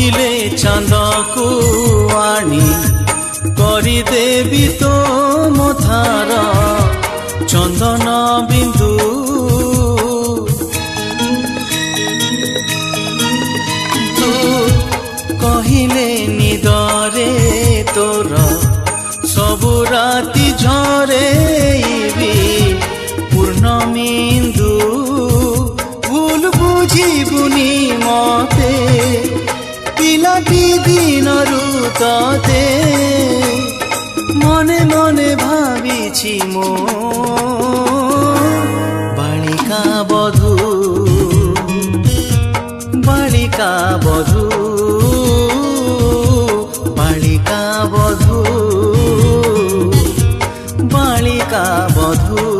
कहिले चांद को आनी करदेवी तो मथार चंदन बिंदु तू कहिले निदरे तोर सबु राति झरे पूर्णमिंदु भूल बुझिबुनी मते पिलाटी दिनरु तते मने मने भाविछि मो बालिका बधू बालिका बधू बालिका बधू बालिका बधू।